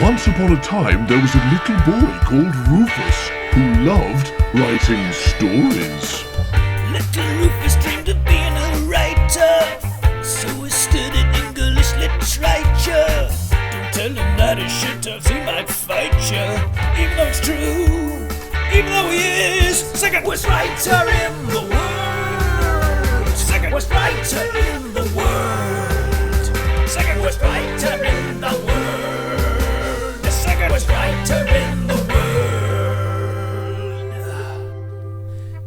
Once upon a time, there was a little boy called Rufus who loved writing stories. Little Rufus dreamed of being a writer, so he studied English literature. Don't tell him that he should, else he might fight you. Even though it's true, even though he is second worst writer in the world. Second worst writer in the world. Second worst writer in the world. The second worst writer in the world.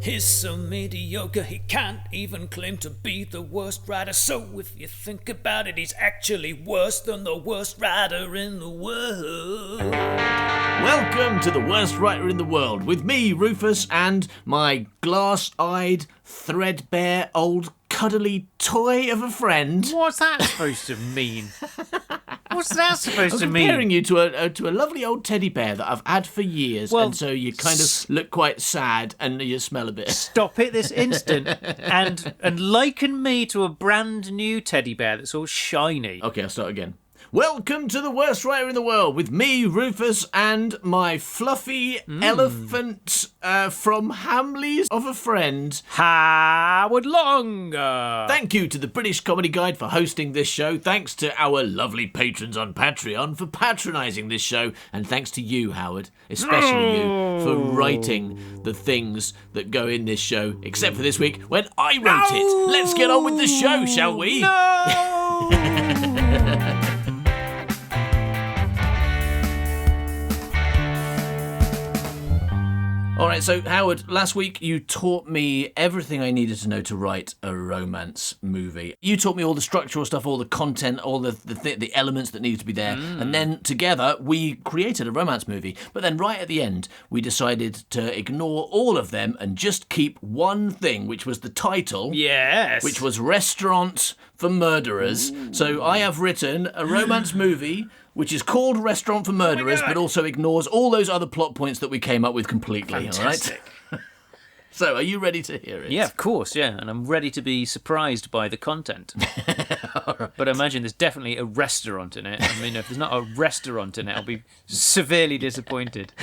He's so mediocre he can't even claim to be the worst writer. So if you think about it, he's actually worse than the worst writer in the world. Welcome to the worst writer in the world with me, Rufus, and my glass-eyed, threadbare, old, cuddly toy of a friend. What's that supposed to mean? What's that supposed to I'm mean? comparing you to a lovely old teddy bear that I've had for years, Well, and so you kind of look quite sad and you smell a bit. Stop it this instant and liken me to a brand new teddy bear that's all shiny. Okay, I'll start again. Welcome to the worst writer in the world with me, Rufus, and my fluffy elephant from Hamleys of a friend. Howard Longer. Thank you to the British Comedy Guide for hosting this show. Thanks to our lovely patrons on Patreon for patronising this show. And thanks to you, Howard, especially you, for writing the things that go in this show, except for this week when I wrote it. Let's get on with the show, shall we? All right, so Howard, last week you taught me everything I needed to know to write a romance movie. You taught me all the structural stuff, all the content, all the elements that needed to be there. And then together we created a romance movie. But then right at the end, we decided to ignore all of them and just keep one thing, which was the title. Yes. Which was Restaurant for Murderers. So I have written a romance movie which is called Restaurant for Murderers, but also ignores all those other plot points that we came up with completely. Fantastic. All right? So, are you ready to hear it? Yeah, of course, yeah. And I'm ready to be surprised by the content. But I imagine there's definitely a restaurant in it. I mean, if there's not a restaurant in it, I'll be severely disappointed.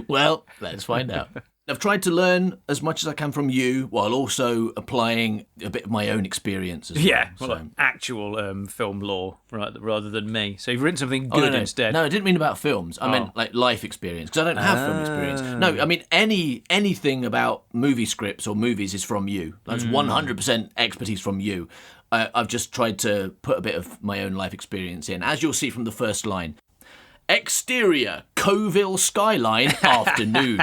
Well, let's find out. I've tried to learn as much as I can from you while also applying a bit of my own experience as well. Yeah, So- like actual film lore rather than me. So you've written something good instead. No, I didn't mean about films. I meant like life experience, because I don't have film experience. No, I mean anything about movie scripts or movies is from you. That's 100% expertise from you. I've just tried to put a bit of my own life experience in. As you'll see from the first line. Exterior, Coville skyline, afternoon.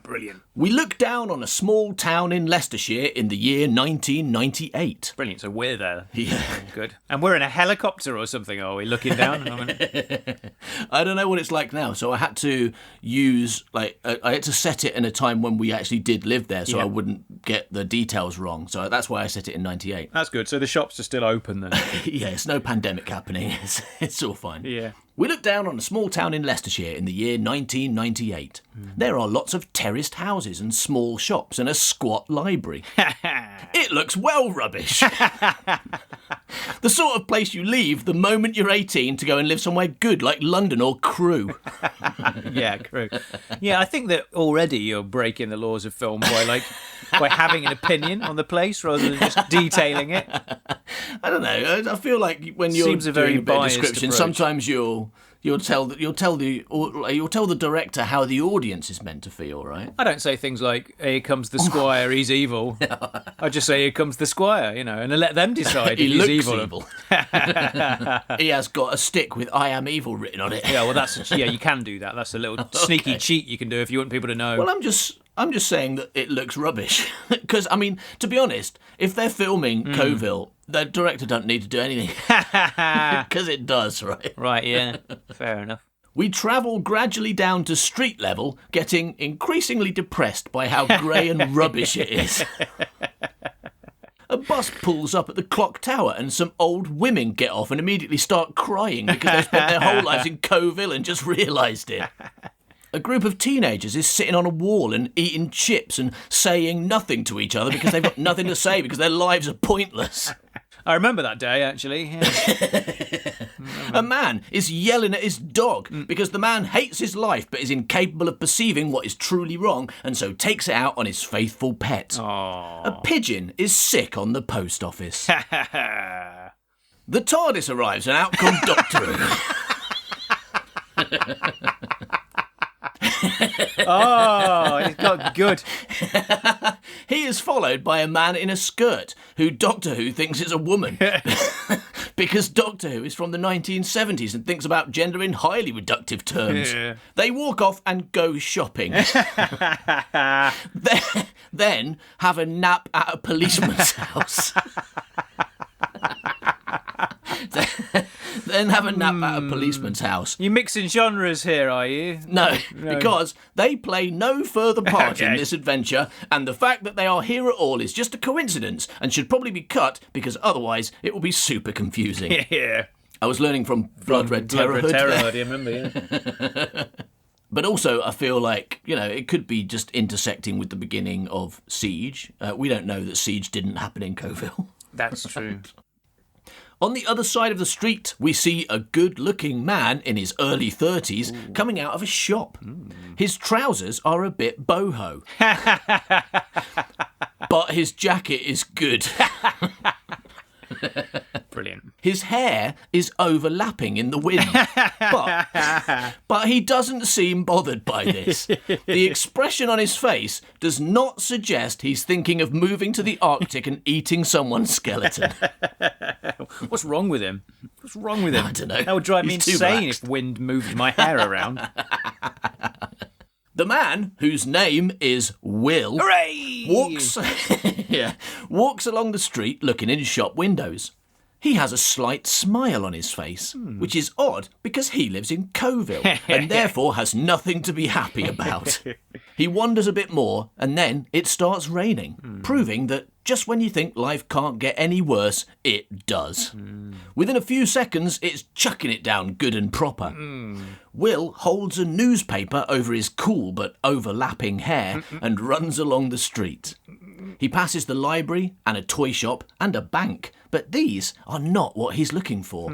Brilliant. We look down on a small town in Leicestershire in the year 1998. Brilliant. So we're there. Yeah. Good. And we're in a helicopter or something, are we? Looking down? I don't know what it's like now, so I had to use, I had to set it in a time when we actually did live there, so I wouldn't get the details wrong. So that's why I set it in 98. That's good. So the shops are still open then. Yeah, it's no pandemic happening. It's all fine. Yeah. We look down on a small town in Leicestershire in the year 1998. There are lots of terraced houses and small shops and a squat library. It looks well rubbish. The sort of place you leave the moment you're 18 to go and live somewhere good like London or Crewe. Yeah, true. Yeah, I think that already you're breaking the laws of film by having an opinion on the place rather than just detailing it. I don't know. I feel like when you're Seems a very doing a bit of biased description, approach. sometimes you'll tell the director how the audience is meant to feel, right? I don't say things like, here comes the squire, he's evil. I just say, here comes the squire, and let them decide He if he's looks evil. evil. He has got a stick with "I am evil" written on it. Yeah, well, you can do that. That's a little sneaky cheat you can do if you want people to know. Well, I'm just saying that it looks rubbish. Because, I mean, to be honest, if they're filming Coville, the director don't need to do anything. Because it does, right? Right, yeah, fair enough. We travel gradually down to street level, getting increasingly depressed by how grey and rubbish it is. A bus pulls up at the clock tower and some old women get off and immediately start crying because they've spent their whole lives in Coville and just realised it. A group of teenagers is sitting on a wall and eating chips and saying nothing to each other because they've got nothing to say because their lives are pointless. I remember that day, actually. Yeah. A man is yelling at his dog because the man hates his life but is incapable of perceiving what is truly wrong and so takes it out on his faithful pet. Aww. A pigeon is sick on the post office. The TARDIS arrives and out comes Doctor Who. Oh, he's got good. He is followed by a man in a skirt who Doctor Who thinks is a woman. Because Doctor Who is from the 1970s and thinks about gender in highly reductive terms. Yeah. They walk off and go shopping. then have a nap at a policeman's house. Then have a nap at a policeman's house. You mixing genres here, are you? No, because they play no further part in this adventure, and the fact that they are here at all is just a coincidence and should probably be cut because otherwise it will be super confusing. Yeah. I was learning from Blood Red Terrorhood. I remember, yeah. But also, I feel like, it could be just intersecting with the beginning of Siege. We don't know that Siege didn't happen in Coville. That's true. On the other side of the street, we see a good-looking man in his early 30s coming out of a shop. His trousers are a bit boho. But his jacket is good. Brilliant. His hair is overlapping in the wind, but he doesn't seem bothered by this. The expression on his face does not suggest he's thinking of moving to the Arctic and eating someone's skeleton. What's wrong with him? What's wrong with him? I don't know. That would drive me He's too insane relaxed. if wind moved my hair around. The man, whose name is Will, Hooray! walks along the street looking in shop windows. He has a slight smile on his face, which is odd because he lives in Coville and therefore has nothing to be happy about. He wanders a bit more and then it starts raining, proving that just when you think life can't get any worse, it does. Within a few seconds, it's chucking it down good and proper. Will holds a newspaper over his cool but overlapping hair and runs along the street. He passes the library and a toy shop and a bank, but these are not what he's looking for.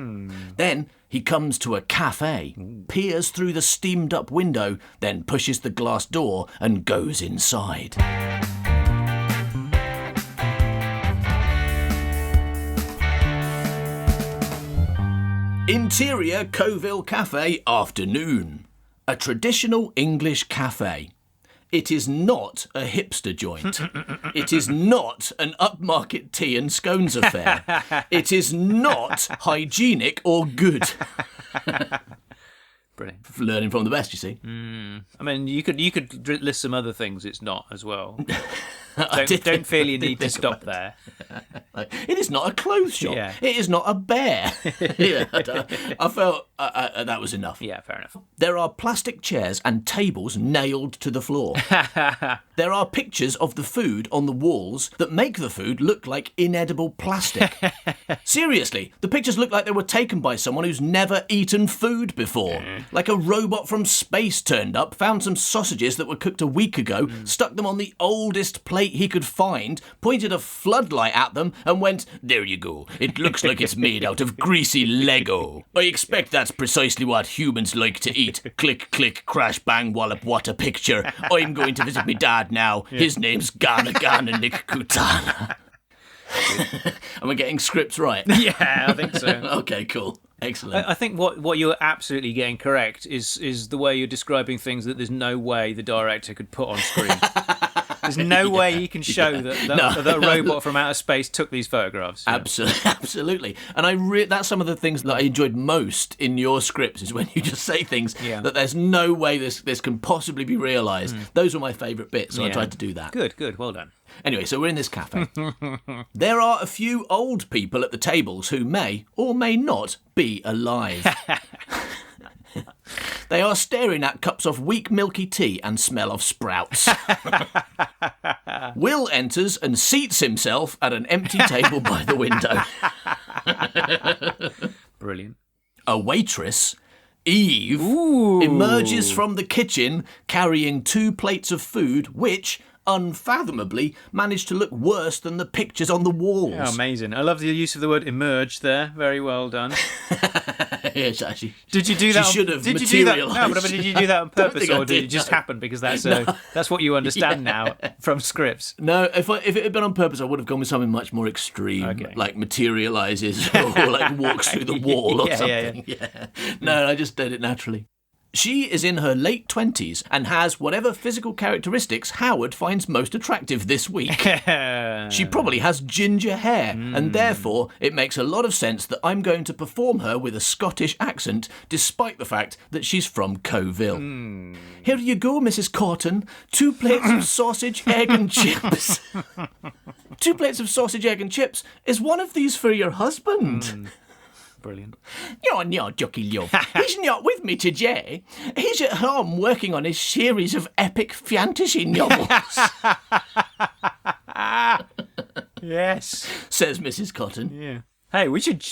Then he comes to a cafe, peers through the steamed up window, then pushes the glass door and goes inside. Interior Coville Cafe afternoon. A traditional English cafe. It is not a hipster joint. It is not an upmarket tea and scones affair. It is not hygienic or good. Brilliant. Learning from the best, you see. I mean, you could list some other things it's not as well. Don't feel you need to stop there. It is not a clothes shop. Yeah. It is not a bear. I felt that was enough. Yeah, fair enough. There are plastic chairs and tables nailed to the floor. There are pictures of the food on the walls that make the food look like inedible plastic. Seriously, the pictures look like they were taken by someone who's never eaten food before. Like a robot from space turned up, found some sausages that were cooked a week ago, stuck them on the oldest plate he could find, pointed a floodlight at them and went, "There you go. It looks like it's made out of greasy Lego. I expect that's precisely what humans like to eat. Click, click, crash, bang, wallop, what a picture. I'm going to visit my dad now. His name's Ghana Ghana Nick Kutana." Am I getting scripts right? Yeah, I think so. Okay, cool. Excellent. I think what you're absolutely getting correct is the way you're describing things that there's no way the director could put on screen. There's no way he can show that a robot from outer space took these photographs. Yeah. Absolutely. And that's some of the things that I enjoyed most in your scripts is when you just say things that there's no way this can possibly be realised. Those were my favourite bits, so I tried to do that. Good. Well done. Anyway, so we're in this cafe. There are a few old people at the tables who may or may not be alive. They are staring at cups of weak milky tea and smell of sprouts. Will enters and seats himself at an empty table by the window. Brilliant. A waitress, Eve, Ooh. emerges from the kitchen carrying 2 plates of food which, unfathomably, managed to look worse than the pictures on the walls. Oh, amazing. I love the use of the word emerge there. Very well done. Yes, actually. Did you do that? She should have did you do that? materialised. No, but did you do that on purpose, think I or did it did, just no. happen because that's what you understand now from scripts? No, if it had been on purpose, I would have gone with something much more extreme, Okay. like materialises or like walks through the wall or Yeah, something. Yeah. No, I just did it naturally. She is in her late 20s and has whatever physical characteristics Howard finds most attractive this week. She probably has ginger hair, and therefore it makes a lot of sense that I'm going to perform her with a Scottish accent, despite the fact that she's from Coville. Here you go, Mrs. Cotton. 2 plates of sausage, egg and chips. 2 plates of sausage, egg and chips. Is one of these for your husband? Brilliant. You're not, Jockey Love. He's not with me today. He's at home working on his series of epic fantasy novels, Yes. says Mrs. Cotton. Yeah. Hey, we should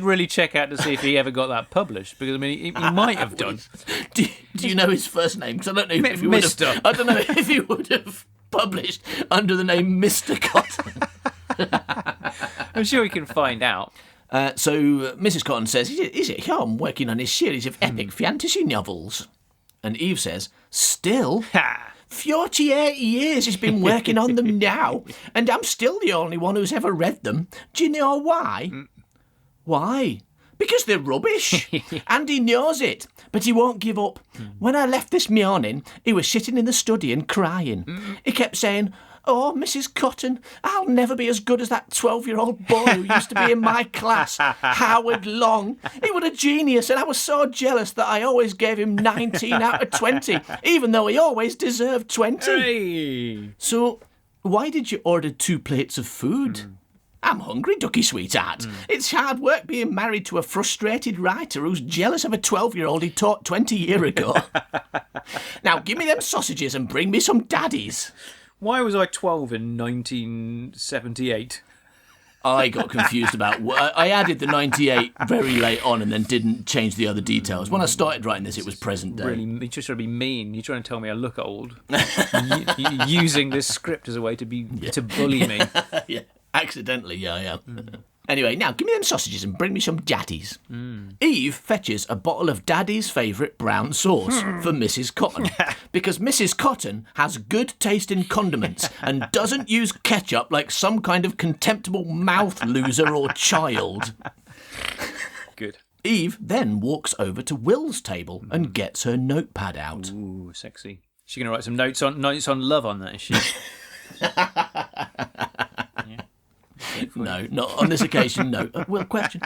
really check out to see if he ever got that published, because I mean he might have done. Do you know his first name? Because I don't know if he would Mr. have. I don't know if he would have published under the name Mr. Cotton. I'm sure we can find out. So Mrs. Cotton says, is it home working on his series of epic fantasy novels? And Eve says, still? 48 years he's been working on them now, and I'm still the only one who's ever read them. Do you know why? Why? Because they're rubbish. And he knows it, but he won't give up. When I left this morning, he was sitting in the study and crying. He kept saying, oh, Mrs. Cotton, I'll never be as good as that 12-year-old boy who used to be in my class, Howard Long. He was a genius, and I was so jealous that I always gave him 19 out of 20, even though he always deserved 20. Hey. So, why did you order 2 plates of food? I'm hungry, ducky sweetheart. It's hard work being married to a frustrated writer who's jealous of a 12-year-old he taught 20 years ago. Now, give me them sausages and bring me some daddies. Why was I 12 in 1978? I got confused about... I added the 98 very late on and then didn't change the other details. When I started writing this, it was present day. Really, you're just trying to be mean. You're trying to tell me I look old. Using this script as a way to bully me. Yeah, accidentally, yeah, I am. Anyway, now give me them sausages and bring me some daddies. Eve fetches a bottle of Daddy's favourite brown sauce for Mrs. Cotton, because Mrs. Cotton has good taste in condiments and doesn't use ketchup like some kind of contemptible mouth loser or child. Good. Eve then walks over to Will's table and gets her notepad out. Ooh, sexy. She's gonna write some notes on love on that, is she? No, not on this occasion, no. Will, question.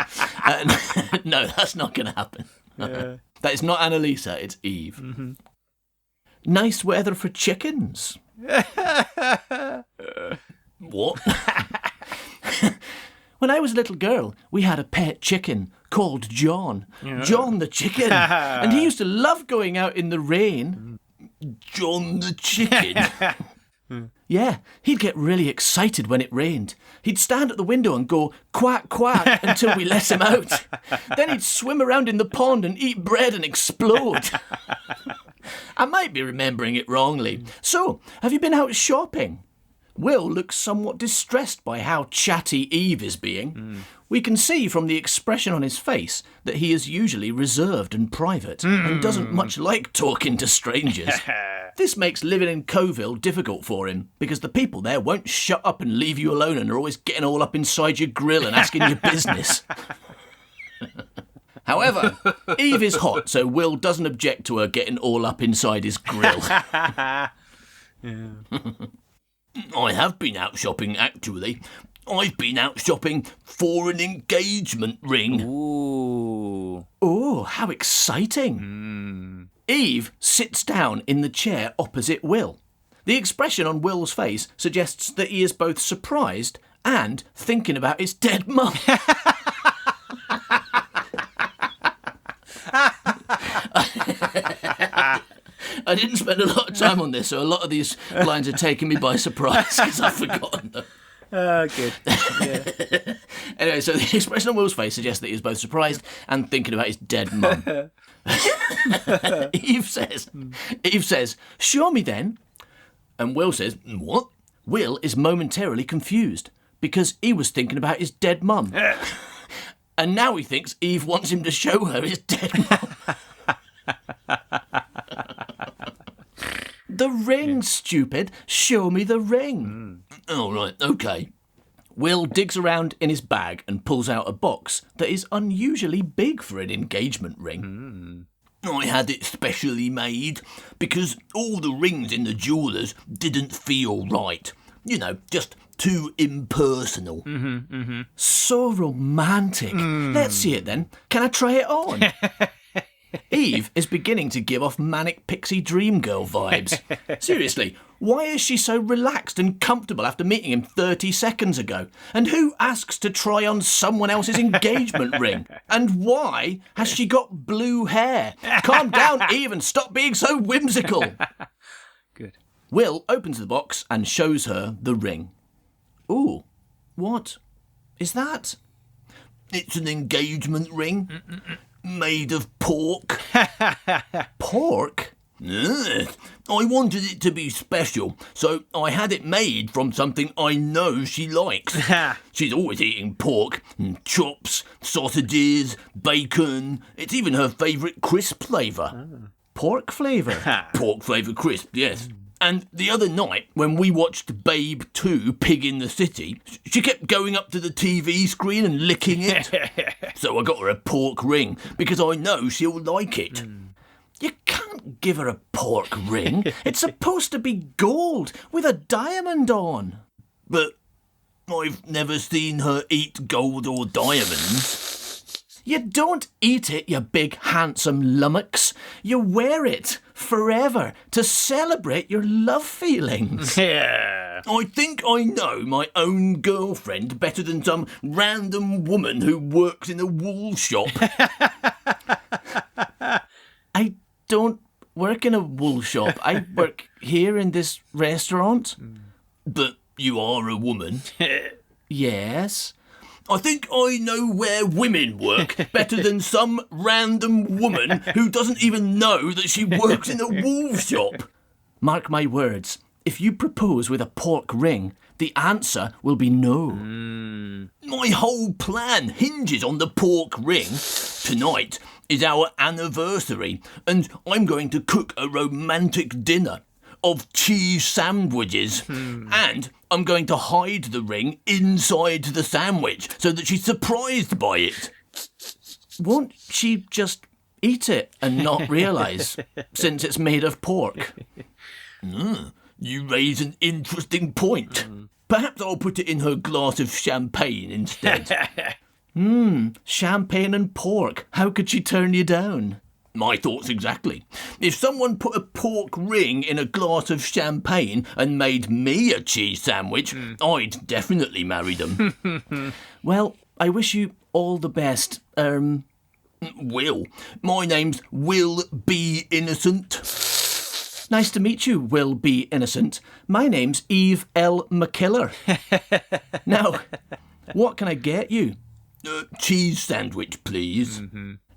No, that's not going to happen. Yeah. That is not Annalisa, it's Eve. Nice weather for chickens. What? When I was a little girl, we had a pet chicken called John. John the chicken. And he used to love going out in the rain. John the chicken. Yeah, he'd get really excited when it rained. He'd stand at the window and go quack, quack until we let him out. Then he'd swim around in the pond and eat bread and explode. I might be remembering it wrongly. So, have you been out shopping? Will looks somewhat distressed by how chatty Eve is being. We can see from the expression on his face that he is usually reserved and private and doesn't much like talking to strangers. This makes living in Coville difficult for him because the people there won't shut up and leave you alone and are always getting all up inside your grill and asking your business. However, Eve is hot, so Will doesn't object to her getting all up inside his grill. I have been out shopping, actually. I've been out shopping for an engagement ring. Ooh. Oh, how exciting. Eve sits down in the chair opposite Will. The expression on Will's face suggests that he is both surprised and thinking about his dead mum. I didn't spend a lot of time on this, so a lot of these lines are taking me by surprise because I've forgotten them. Good. Yeah. Anyway, so the expression on Will's face suggests that he's both surprised and thinking about his dead mum. Eve says, show me then. And Will says, what? Will is momentarily confused because he was thinking about his dead mum. And now he thinks Eve wants him to show her his dead mum. The ring, stupid. Show me the ring. Oh, right, OK. Will digs around in his bag and pulls out a box that is unusually big for an engagement ring. I had it specially made because all the rings in the jeweller's didn't feel right. You know, just too impersonal. So romantic. Let's see it then. Can I try it on? Eve is beginning to give off manic pixie dream girl vibes. Seriously, why is she so relaxed and comfortable after meeting him 30 seconds ago? And who asks to try on someone else's engagement ring? And why has she got blue hair? Calm down, Eve, and stop being so whimsical. Good. Will opens the box and shows her the ring. Ooh, what is that? It's an engagement ring. Made of pork. Pork? I wanted it to be special, so I had it made from something I know she likes. She's always eating pork, chops, sausages, bacon. It's even her favourite crisp flavour. Pork flavour? Pork flavour crisp, yes. And the other night, when we watched Babe 2, Pig in the City, she kept going up to the TV screen and licking it. So I got her a pork ring, because I know she'll like it. You can't give her a pork ring. It's supposed to be gold, with a diamond on. But I've never seen her eat gold or diamonds. You don't eat it, you big handsome lummox. You wear it forever to celebrate your love feelings. Yeah. I think I know my own girlfriend better than some random woman who works in a wool shop. I don't work in a wool shop. I work here in this restaurant. But you are a woman. Yes. I think I know where women work better than some random woman who doesn't even know that she works in a wool shop. Mark my words, if you propose with a pork ring, the answer will be no. My whole plan hinges on the pork ring. Tonight is our anniversary, and I'm going to cook a romantic dinner of cheese sandwiches, and I'm going to hide the ring inside the sandwich so that she's surprised by it. Won't she just eat it and not realise, since it's made of pork? You raise an interesting point. Perhaps I'll put it in her glass of champagne instead. Champagne and pork. How could she turn you down? My thoughts exactly. If someone put a pork ring in a glass of champagne and made me a cheese sandwich, I'd definitely marry them. Well, I wish you all the best. Will. My name's Will Be Innocent. Nice to meet you, Will Be Innocent. My name's Eve L. McKiller. Now, what can I get you? Cheese sandwich, please.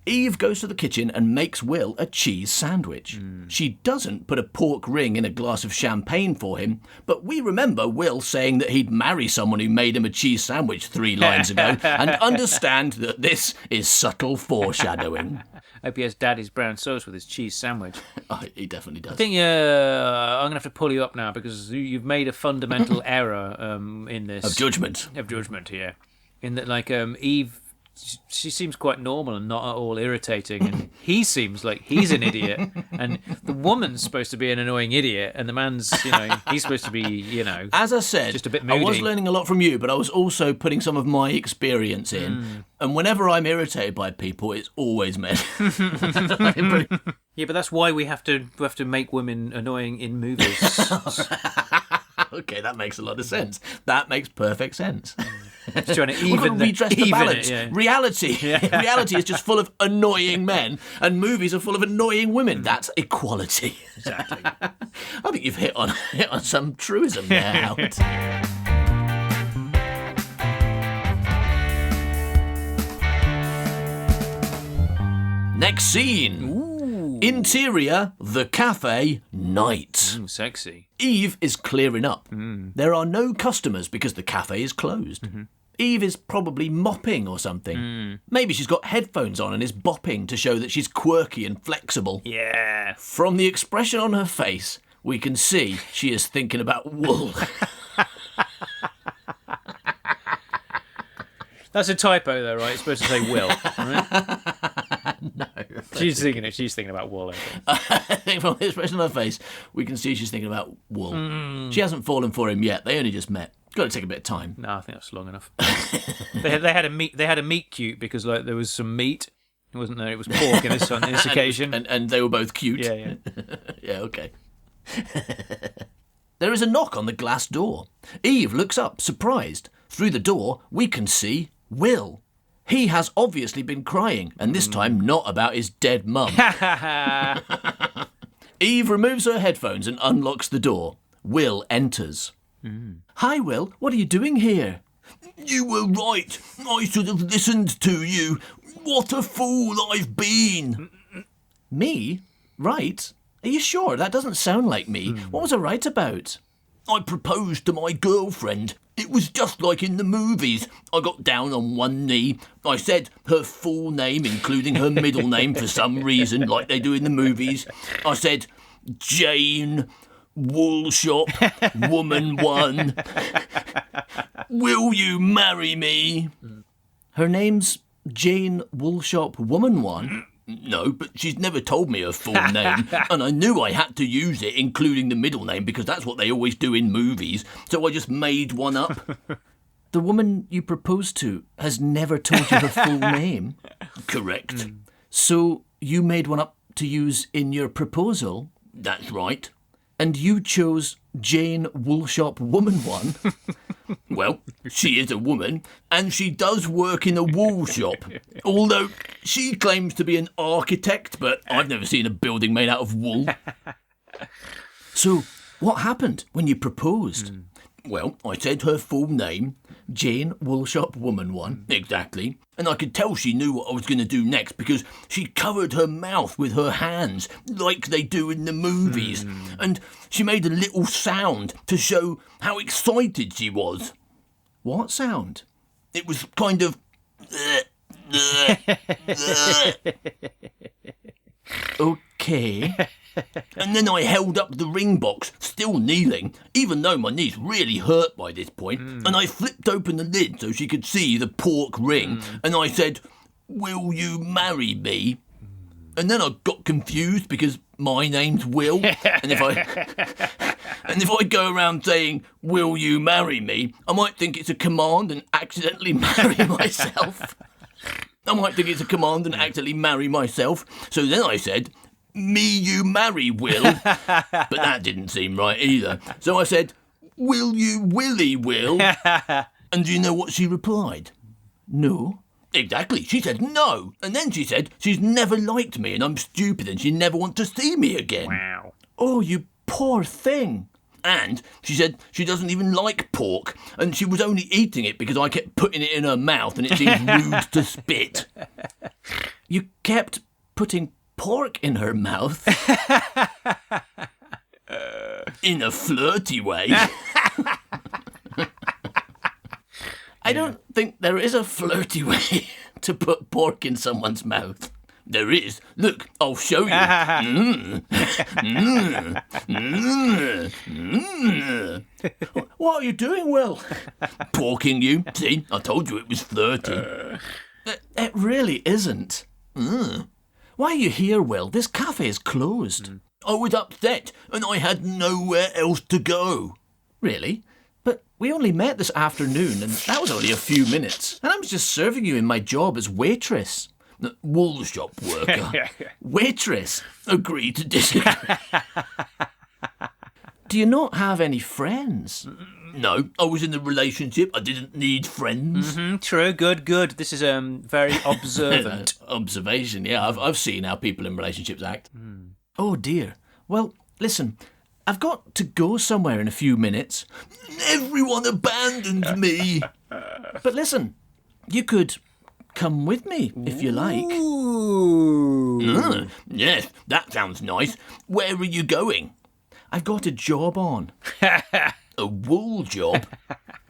Eve goes to the kitchen and makes Will a cheese sandwich. She doesn't put a pork ring in a glass of champagne for him, but we remember Will saying that he'd marry someone who made him a cheese sandwich 3 lines ago, and understand that this is subtle foreshadowing. I hope he has Daddy's brown sauce with his cheese sandwich. Oh, he definitely does. I think I'm going to have to pull you up now because you've made a fundamental error in this. Of judgment. Of judgment, yeah. In that, like, Eve, she seems quite normal and not at all irritating, and he seems like he's an idiot, and the woman's supposed to be an annoying idiot, and the man's, he's supposed to be, As I said, just a bit moody. I was learning a lot from you, but I was also putting some of my experience in, and whenever I'm irritated by people, it's always men. Yeah, but that's why we have to make women annoying in movies. Okay, that makes a lot of sense. That makes perfect sense. Just trying to We've got to redress the balance. Yeah. Reality is just full of annoying men, and movies are full of annoying women. That's equality. Exactly. I think you've hit on some truism there, Howard. Next scene. Ooh. Interior, the cafe, night. Sexy. Eve is clearing up. There are no customers because the cafe is closed. Eve is probably mopping or something. Maybe she's got headphones on and is bopping to show that she's quirky and flexible. Yeah. From the expression on her face, we can see she is thinking about wool. That's a typo, though, right? It's supposed to say will. Right? No. She's thinking about wool. I think from the expression on her face, we can see she's thinking about wool. She hasn't fallen for him yet. They only just met. Got to take a bit of time. No, I think that's long enough. they had a meat cute because like there was some meat. It wasn't there. It was pork in this occasion. And they were both cute. Yeah. Yeah, okay. There is a knock on the glass door. Eve looks up, surprised. Through the door, we can see Will. He has obviously been crying, and this time not about his dead mum. Eve removes her headphones and unlocks the door. Will enters. Hi, Will. What are you doing here? You were right. I should have listened to you. What a fool I've been. Me? Right? Are you sure? That doesn't sound like me. What was I right about? I proposed to my girlfriend. It was just like in the movies. I got down on one knee. I said her full name, including her middle name for some reason, like they do in the movies. I said, Jane, wool shop, woman one. Will you marry me? Her name's Jane Woolshop Woman One. No, but she's never told me her full name, and I knew I had to use it, including the middle name, because that's what they always do in movies, so I just made one up. The woman you proposed to has never told you her full name. Correct. So you made one up to use in your proposal? That's right. And you chose Jane Woolshop Woman One? Well, she is a woman, and she does work in a wool shop. Although she claims to be an architect, but I've never seen a building made out of wool. So, what happened when you proposed? Well, I said her full name. Jane Woolshop Woman One. Exactly. And I could tell she knew what I was going to do next because she covered her mouth with her hands like they do in the movies. And she made a little sound to show how excited she was. What sound? It was kind of... Okay. And then I held up the ring box, still kneeling, even though my knees really hurt by this point, and I flipped open the lid so she could see the pork ring, and I said, will you marry me? And then I got confused because my name's Will, and if I go around saying, will you marry me, I might think it's a command and accidentally marry myself. So then I said, me you marry, Will. But that didn't seem right either. So I said, will you Willy Will? And do you know what she replied? No. Exactly. She said no. And then she said she's never liked me and I'm stupid and she never wants to see me again. Wow. Oh, you poor thing. And she said she doesn't even like pork and she was only eating it because I kept putting it in her mouth and it seemed rude to spit. You kept putting pork in her mouth? In a flirty way. I don't think there is a flirty way to put pork in someone's mouth. There is. Look, I'll show you. What are you doing, Will? Porking you. See, I told you it was flirty. It really isn't. Why are you here, Will? This cafe is closed. I was upset and I had nowhere else to go. Really? But we only met this afternoon and that was only a few minutes. And I was just serving you in my job as waitress. Wool shop worker. Waitress. Agree to disagree. Do you not have any friends? No, I was in a relationship. I didn't need friends. True, good. This is very observant. Observation, yeah. I've seen how people in relationships act. Oh, dear. Well, listen, I've got to go somewhere in a few minutes. Everyone abandoned me. But listen, you could come with me, if you like. Ooh. Yes, that sounds nice. Where are you going? I've got a job on. A wool job?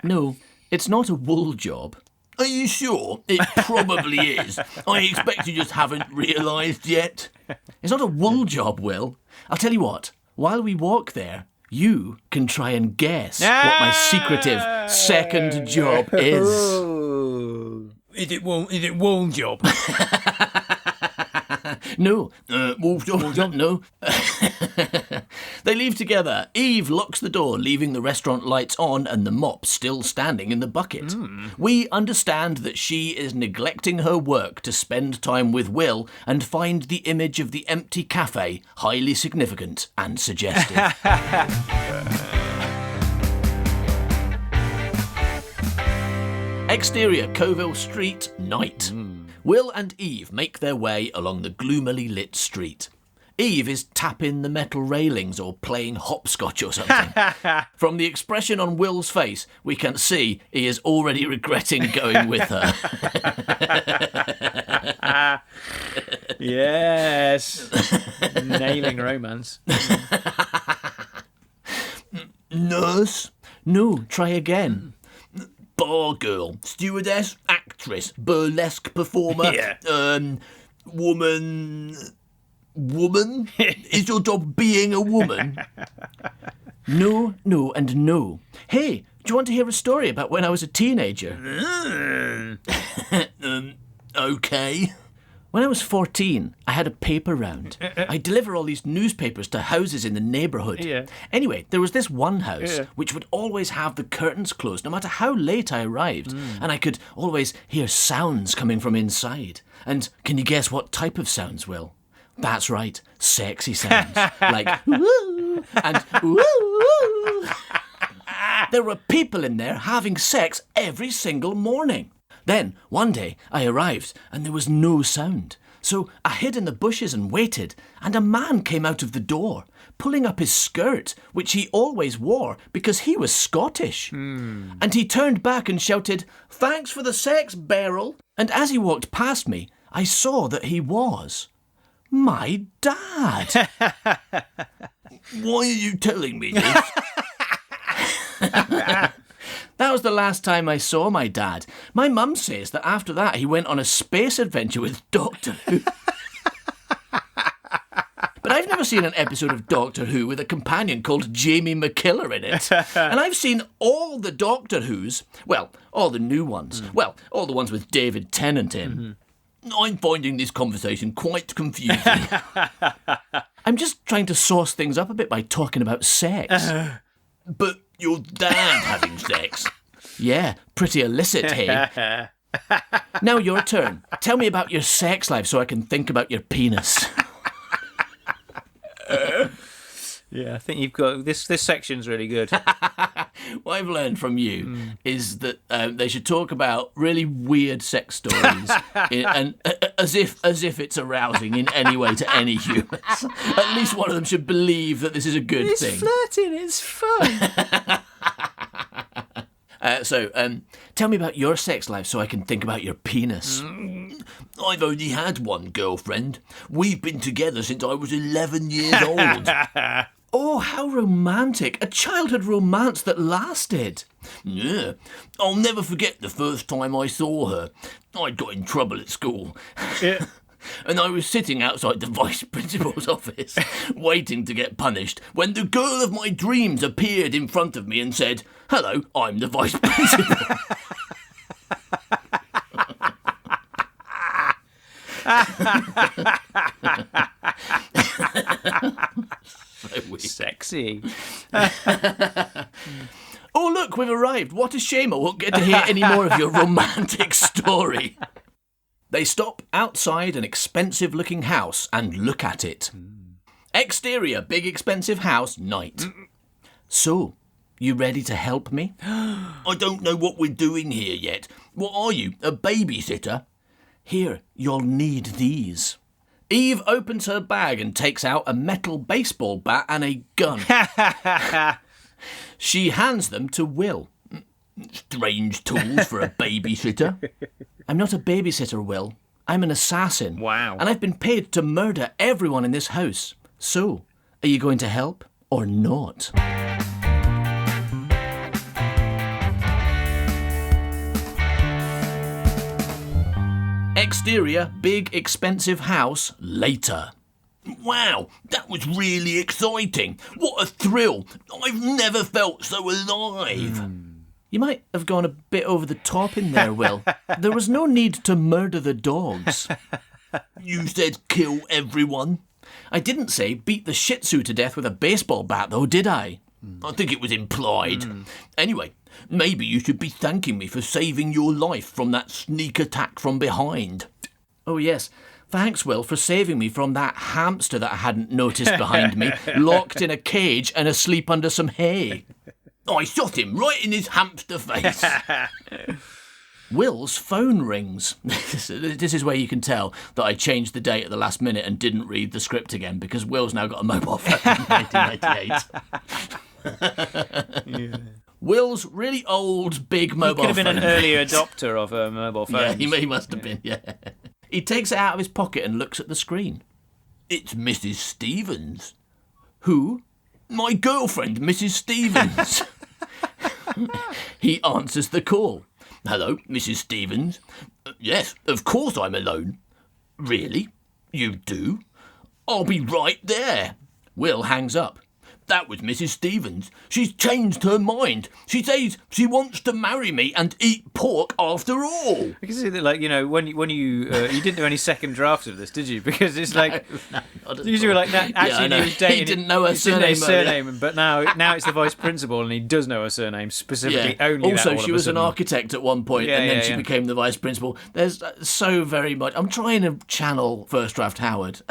No, it's not a wool job. Are you sure? It probably is. I expect you just haven't realised yet. It's not a wool job, Will. I'll tell you what, while we walk there, you can try and guess what my secretive second job is. Is it wool job? No. Wool job? No. They leave together. Eve locks the door, leaving the restaurant lights on and the mop still standing in the bucket. We understand that she is neglecting her work to spend time with Will and find the image of the empty cafe highly significant and suggestive. Exterior Coville Street, night. Will and Eve make their way along the gloomily lit street. Eve is tapping the metal railings or playing hopscotch or something. From the expression on Will's face, we can see he is already regretting going with her. Yes. Nailing romance. Nurse? No, try again. Bar girl? Stewardess? Actress? Burlesque performer? Woman? Woman? Is your job being a woman? No, no, and no. Hey, do you want to hear a story about when I was a teenager? Okay. When I was 14, I had a paper round. I deliver all these newspapers to houses in the neighbourhood. Yeah. Anyway, there was this one house which would always have the curtains closed no matter how late I arrived. And I could always hear sounds coming from inside. And can you guess what type of sounds, Will? That's right, sexy sounds. Like, woo, and woo. There were people in there having sex every single morning. Then, one day, I arrived and there was no sound. So I hid in the bushes and waited, and a man came out of the door, pulling up his skirt, which he always wore because he was Scottish. And he turned back and shouted, "Thanks for the sex, Beryl." And as he walked past me, I saw that he was my dad. Why are you telling me this? That was the last time I saw my dad. My mum says that after that he went on a space adventure with Doctor Who. But I've never seen an episode of Doctor Who with a companion called Jamie McKiller in it. And I've seen all the Doctor Whos, well, all the new ones, well, all the ones with David Tennant in. I'm finding this conversation quite confusing. I'm just trying to sauce things up a bit by talking about sex. But your dad having sex? Yeah, pretty illicit, hey? Now your turn. Tell me about your sex life so I can think about your penis. Yeah, I think you've got this section's really good. What I've learned from you is that they should talk about really weird sex stories, and as if it's arousing in any way to any humans. At least one of them should believe that this is a good thing. Flirting, it's fun. So, tell me about your sex life so I can think about your penis. I've only had one girlfriend. We've been together since I was 11 years old. Oh, how romantic. A childhood romance that lasted. Yeah. I'll never forget the first time I saw her. I got in trouble at school. Yeah. And I was sitting outside the vice principal's office, waiting to get punished, when the girl of my dreams appeared in front of me and said, "Hello, I'm the vice principal." So weird. Sexy. Oh, look, we've arrived. What a shame I won't get to hear any more of your romantic story. They stop outside an expensive-looking house and look at it. Exterior, big expensive house, night. So, you ready to help me? I don't know what we're doing here yet. What are you, a babysitter? Here, you'll need these. Eve opens her bag and takes out a metal baseball bat and a gun. She hands them to Will. Strange tools for a babysitter. I'm not a babysitter, Will. I'm an assassin. Wow. And I've been paid to murder everyone in this house. So, are you going to help or not? Exterior, big, expensive house, later. Wow, that was really exciting. What a thrill. I've never felt so alive. You might have gone a bit over the top in there, Will. There was no need to murder the dogs. You said kill everyone. I didn't say beat the Shih Tzu to death with a baseball bat, though, did I? I think it was implied. Anyway, maybe you should be thanking me for saving your life from that sneak attack from behind. Oh, yes. Thanks, Will, for saving me from that hamster that I hadn't noticed behind me, locked in a cage and asleep under some hay. I shot him right in his hamster face. Will's phone rings. This is where you can tell that I changed the date at the last minute and didn't read the script again, because Will's now got a mobile phone in 1998. Will's really old, big mobile phone. He could have been an early adopter of a mobile phone. Yeah, he must have been, yeah. He takes it out of his pocket and looks at the screen. It's Mrs. Stevens. Who? My girlfriend, Mrs. Stevens. He answers the call. Hello, Mrs. Stevens. Yes, of course I'm alone. Really? You do? I'll be right there. Will hangs up. That was Mrs. Stevens. She's changed her mind. She says she wants to marry me and eat pork after all. I can see that, like, you know, when you didn't do any second drafts of this, did you? Because it's like usually we're like, no, actually, yeah, he was dating. He didn't know her surname, but now it's the vice principal, and he does know her surname specifically. Yeah. Only also, that all she of a was an sudden. architect at one point, and then she became the vice principal. There's so very much. I'm trying to channel First Draft Howard.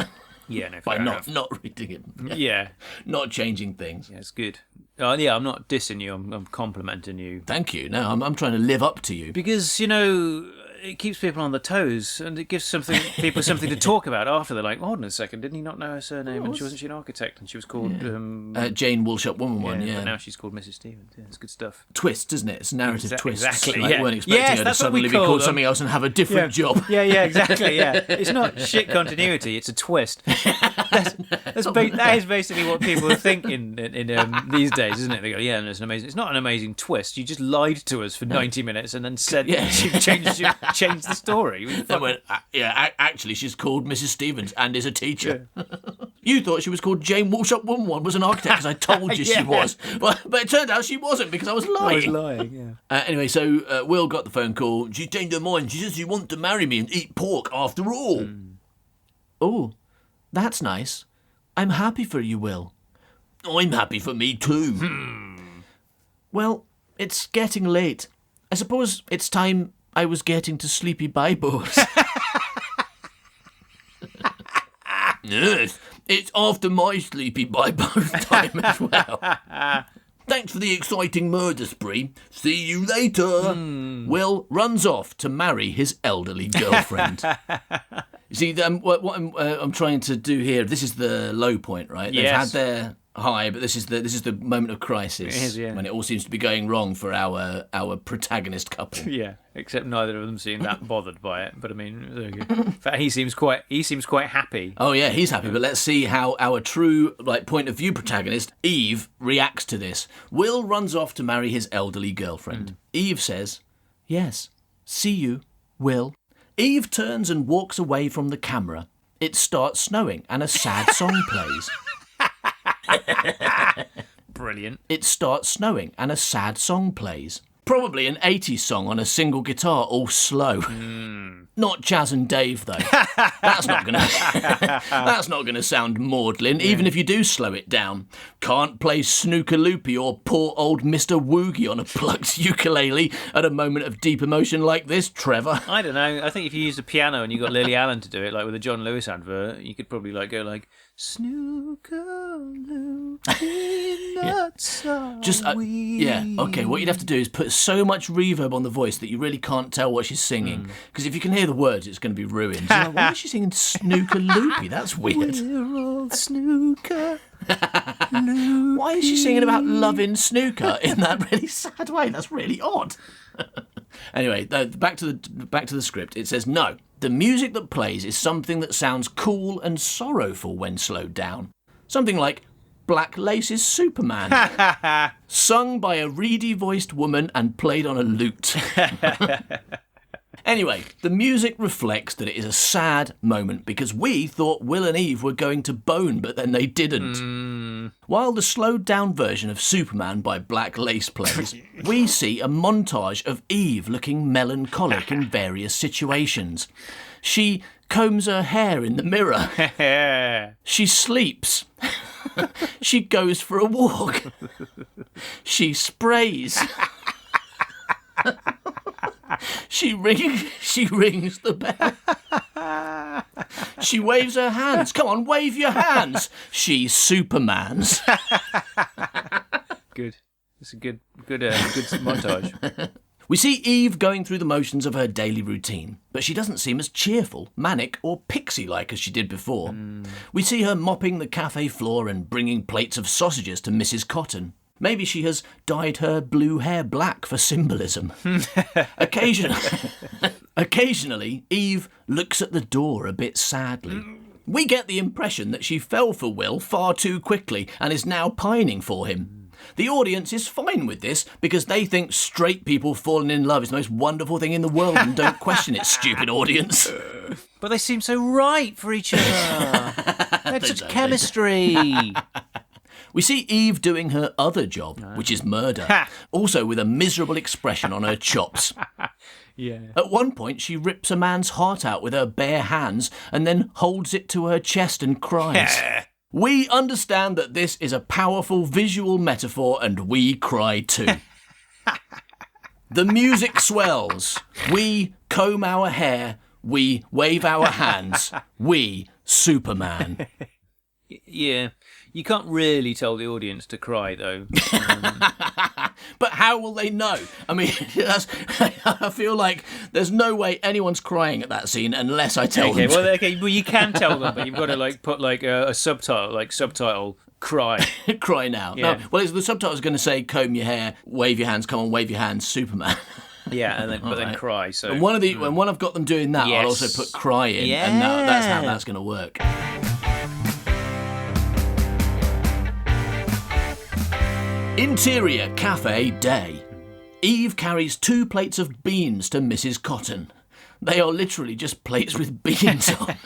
Yeah, no, by fair not enough. reading it. Yeah. Not changing things. Yeah, it's good. I'm not dissing you. I'm complimenting you. Thank you. No, I'm trying to live up to you. Because, you know, it keeps people on the toes, and it gives people something to talk about after. They're like, hold on a second, didn't he not know her surname? And wasn't she an architect? And she was called Jane Woolshop Woman. But now she's called Mrs. Stevens. Yeah, it's good stuff. Twist, isn't it? It's narrative twist. Exactly. Like, Yeah. you weren't expecting her to suddenly be called something else and have a different job. Yeah, exactly. Yeah, it's not shit continuity. It's a twist. That is basically what people think in these days, isn't it? They go, yeah, and it's not an amazing twist. You just lied to us for 90 minutes and then said you changed the story. Actually, she's called Mrs. Stevens and is a teacher. Yeah. You thought she was called Jane Woolshop Woman, was an architect, because I told you she was. But it turned out she wasn't, because I was lying. Yeah. Anyway, so Will got the phone call. She changed her mind. She says she wants to marry me and eat pork after all. Oh, that's nice. I'm happy for you, Will. I'm happy for me too. Well, it's getting late. I suppose it's time I was getting to sleepy bibos. Yes, it's after my sleepy bibos time as well. Thanks for the exciting murder spree. See you later. Will runs off to marry his elderly girlfriend. You see, what I'm trying to do here, this is the low point, right? They've had their high, but this is the moment of crisis. It is, yeah. When it all seems to be going wrong for our protagonist couple. Yeah, except neither of them seem that bothered by it. But I mean, in fact, he seems quite happy. Oh yeah, he's happy. But let's see how our true point of view protagonist Eve reacts to this. Will runs off to marry his elderly girlfriend. Eve says, "Yes, see you, Will." Eve turns and walks away from the camera. It starts snowing and a sad song plays. Brilliant. It starts snowing and a sad song plays. Probably an 80s song on a single guitar, all slow. Not Chaz and Dave, though. That's not gonna sound maudlin, even if you do slow it down. Can't play Snooker Loopy or poor old Mr. Woogie on a plucked ukulele at a moment of deep emotion like this, Trevor. I don't know. I think if you used a piano and you got Lily Allen to do it, like with a John Lewis advert, you could probably go like Snooker Loopy, nuts are we. Okay. What you'd have to do is put so much reverb on the voice that you really can't tell what she's singing. Because if you can hear the words, it's going to be ruined. You're like, why is she singing Snooker Loopy? That's weird. We're all snooker. Why is she singing about loving snooker in that really sad way? That's really odd. Anyway, back to the script. It says, no, the music that plays is something that sounds cool and sorrowful when slowed down. Something like Black Lace's Superman, sung by a reedy-voiced woman and played on a lute. Anyway, the music reflects that it is a sad moment because we thought Will and Eve were going to bone, but then they didn't. While the slowed-down version of Superman by Black Lace plays, we see a montage of Eve looking melancholic in various situations. She combs her hair in the mirror. She sleeps. She goes for a walk. She sprays. She rings the bell. She waves her hands. Come on, wave your hands. She Supermans. Good. It's a good montage. We see Eve going through the motions of her daily routine, but she doesn't seem as cheerful, manic or pixie-like as she did before. We see her mopping the cafe floor and bringing plates of sausages to Mrs. Cotton. Maybe she has dyed her blue hair black for symbolism. Occasionally, Eve looks at the door a bit sadly. We get the impression that she fell for Will far too quickly and is now pining for him. The audience is fine with this because they think straight people falling in love is the most wonderful thing in the world and don't question it, stupid audience. But they seem so right for each other. They have such chemistry. We see Eve doing her other job, which is murder, also with a miserable expression on her chops. Yeah. At one point, she rips a man's heart out with her bare hands and then holds it to her chest and cries. We understand that this is a powerful visual metaphor and we cry too. The music swells. We comb our hair. We wave our hands. We Superman. Yeah. You can't really tell the audience to cry, though. But how will they know? I mean, I feel like there's no way anyone's crying at that scene unless I tell them. Well, you can tell them, but you've got to put a subtitle, cry. Cry now. Yeah. No, well, the subtitle's going to say comb your hair, wave your hands, come on, wave your hands, Superman. Yeah, and then cry. So and when I've got them doing that, yes. I'll also put cry in, and that's how that's going to work. Interior cafe day. Eve carries 2 plates of beans to Mrs. Cotton. They are literally just plates with beans on.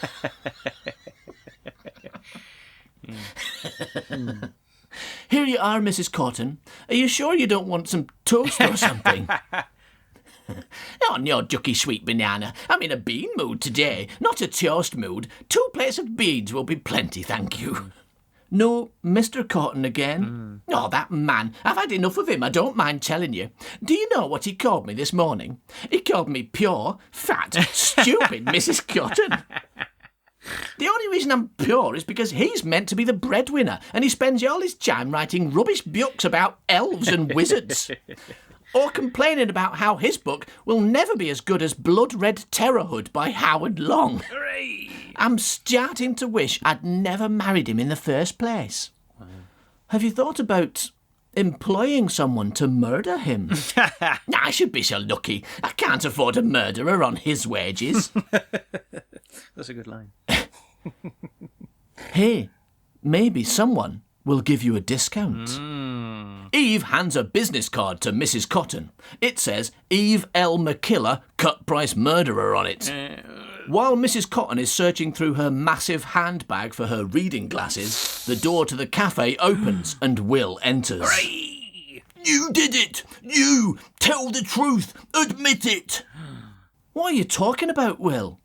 Here you are, Mrs. Cotton. Are you sure you don't want some toast or something? Oh, no, Ducky Sweet Banana. I'm in a bean mood today, not a toast mood. 2 plates of beans will be plenty, thank you. No, Mr. Cotton again? Oh, that man. I've had enough of him, I don't mind telling you. Do you know what he called me this morning? He called me pure, fat, stupid Mrs. Cotton. The only reason I'm pure is because he's meant to be the breadwinner and he spends all his time writing rubbish books about elves and wizards. Or complaining about how his book will never be as good as Blood Red Terrorhood by Howard Long. Hooray! I'm starting to wish I'd never married him in the first place. Wow. Have you thought about employing someone to murder him? I should be so lucky. I can't afford a murderer on his wages. That's a good line. Hey, maybe someone will give you a discount. Eve hands a business card to Mrs. Cotton. It says Eve L. McKiller, cut price murderer on it. While Mrs. Cotton is searching through her massive handbag for her reading glasses, the door to the cafe opens and Will enters. Hooray! You did it! You! Tell the truth! Admit it! What are you talking about, Will?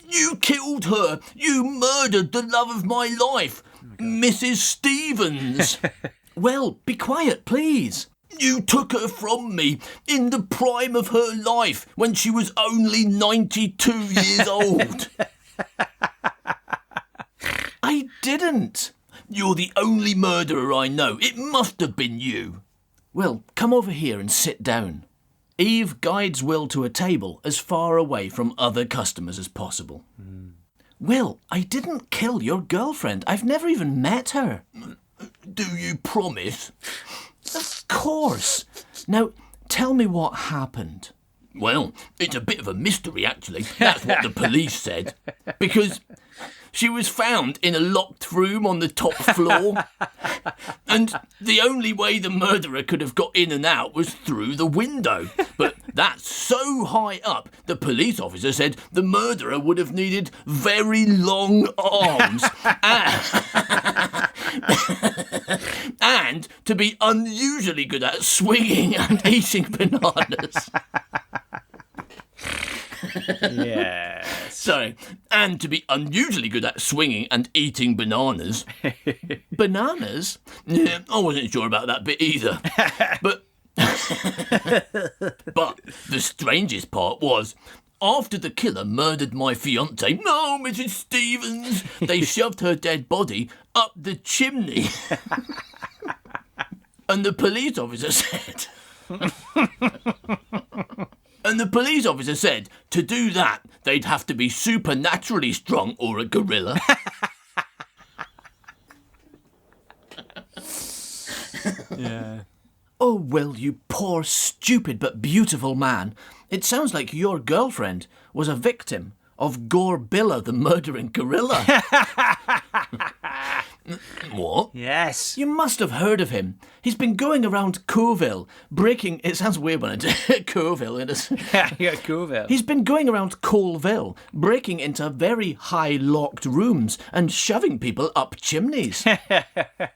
You killed her! You murdered the love of my life! Mrs. Stevens! Will, be quiet, please. You took her from me in the prime of her life when she was only 92 years old. I didn't. You're the only murderer I know. It must have been you. Will, come over here and sit down. Eve guides Will to a table as far away from other customers as possible. Will, I didn't kill your girlfriend. I've never even met her. Do you promise? Of course. Now, tell me what happened. Well, it's a bit of a mystery, actually. That's what the police said. Because she was found in a locked room on the top floor. And the only way the murderer could have got in and out was through the window. But that's so high up, the police officer said the murderer would have needed very long arms. And to be unusually good at swinging and eating bananas. Yeah. Sorry. And to be unusually good at swinging and eating bananas. Bananas? Yeah, I wasn't sure about that bit either. But the strangest part was, after the killer murdered my fiancée, no, Mrs. Stevens, they shoved her dead body up the chimney. And the police officer said... And the police officer said to do that, they'd have to be supernaturally strong or a gorilla. Yeah. Oh, well, you poor, stupid but beautiful man. It sounds like your girlfriend was a victim of Gorbilla, the murdering gorilla. What? Yes. You must have heard of him. He's been going around Coville, breaking... It sounds weird when I do Coville. Yeah, Coolville. He's been going around Colville, breaking into very high locked rooms and shoving people up chimneys. It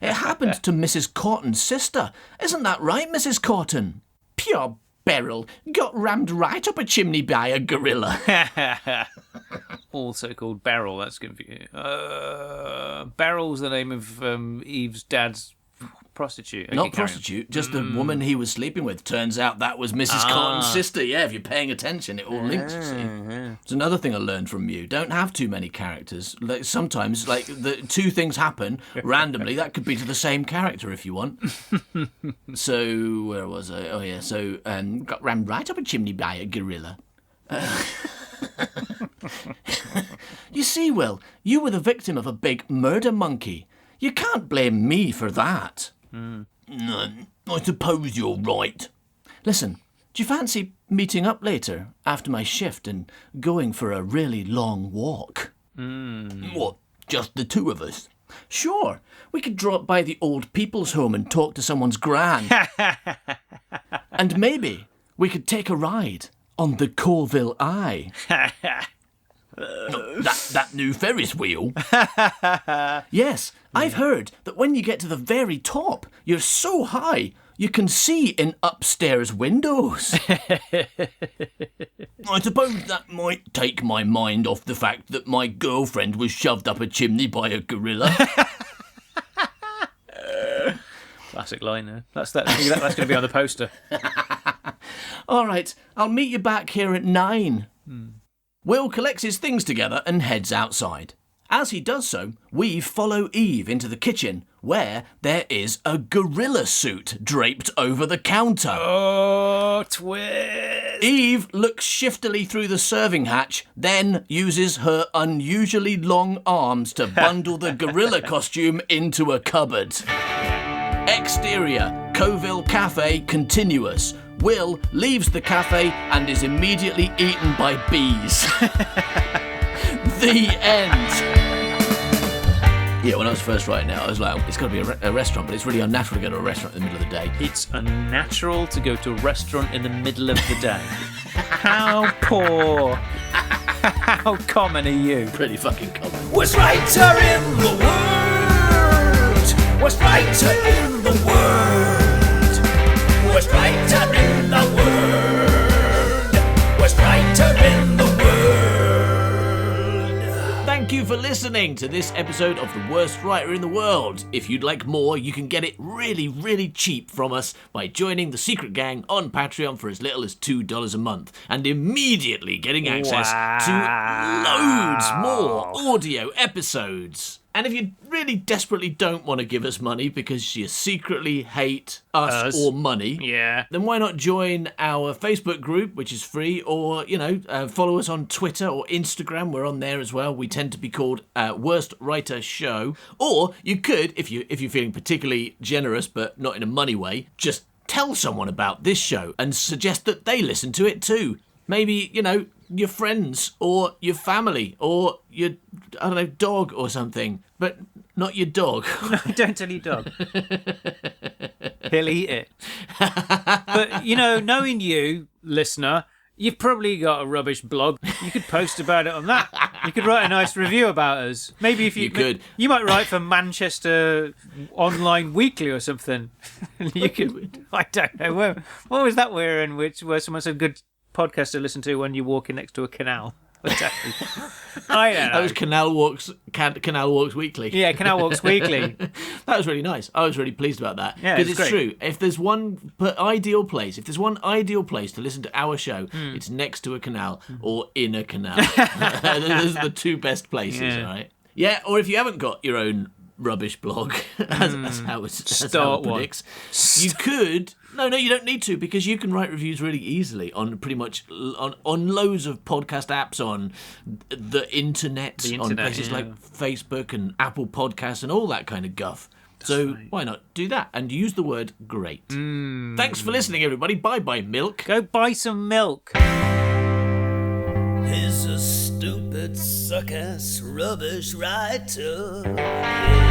happened to Mrs. Cotton's sister. Isn't that right, Mrs. Cotton? Pure Beryl got rammed right up a chimney by a gorilla. Also called Beryl. That's confusing. Beryl's the name of Eve's dad's prostitute. Okay, Not prostitute, just the woman he was sleeping with. Turns out that was Mrs. Cotton's sister. Yeah, if you're paying attention, it all links, you see. It's another thing I learned from you. Don't have too many characters. Like, sometimes, like, the two things happen randomly. That could be to the same character if you want. So, where was I? Oh, yeah. So, got rammed right up a chimney by a gorilla. You see, Will, you were the victim of a big murder monkey. You can't blame me for that. No, I suppose you're right. Listen, do you fancy meeting up later after my shift and going for a really long walk? What, just the two of us? Sure, we could drop by the old people's home and talk to someone's gran. And maybe we could take a ride on the Colville Eye. That new Ferris wheel? Yes, I've heard that when you get to the very top, you're so high you can see in upstairs windows. I suppose that might take my mind off the fact that my girlfriend was shoved up a chimney by a gorilla. Classic line there. That's going to be on the poster. All right, I'll meet you back here at 9. Will collects his things together and heads outside. As he does so, we follow Eve into the kitchen, where there is a gorilla suit draped over the counter. Oh, twist! Eve looks shiftily through the serving hatch, then uses her unusually long arms to bundle the gorilla costume into a cupboard. Exterior, Coville Cafe continuous. Will leaves the cafe and is immediately eaten by bees. The end. Yeah, when I was first writing it, I was like, it's got to be a restaurant, but it's really unnatural to go to a restaurant in the middle of the day. It's unnatural to go to a restaurant in the middle of the day. How poor. How common are you? Pretty fucking common. Worst writer in the world. Worst writer in the world. Worst writer in the world. Worst writer in the world. Thank you for listening to this episode of The Worst Writer in the World. If you'd like more, you can get it really, really cheap from us by joining the Secret Gang on Patreon for as little as $2 a month and immediately getting access to loads more audio episodes. And if you really desperately don't want to give us money because you secretly hate us or money, then why not join our Facebook group, which is free, or, follow us on Twitter or Instagram. We're on there as well. We tend to be called Worst Writer Show. Or you could, if you're feeling particularly generous but not in a money way, just tell someone about this show and suggest that they listen to it too. Maybe, your friends or your family or your, dog or something, but not your dog. No, don't tell your dog. He'll eat it. But, knowing you, listener, you've probably got a rubbish blog. You could post about it on that. You could write a nice review about us. Maybe if you could. You might write for Manchester Online Weekly or something. You could. I don't know. What was that where someone said good podcast to listen to when you're walking next to a canal? I don't know. That was Canal Walks Weekly. Yeah, Canal Walks Weekly. That was really nice. I was really pleased about that. Yeah, because it's true. If there's one ideal place to listen to our show, it's next to a canal or in a canal. Those are the two best places, all right? Yeah, or if you haven't got your own rubbish blog, as how it predicts, you could. No, you don't need to, because you can write reviews really easily on pretty much on loads of podcast apps, on the internet, on places like Facebook and Apple Podcasts and all that kind of guff. So why not do that and use the word great? Thanks for listening, everybody. Bye-bye, milk. Go buy some milk. He's a stupid, suck-ass, rubbish writer. Yeah.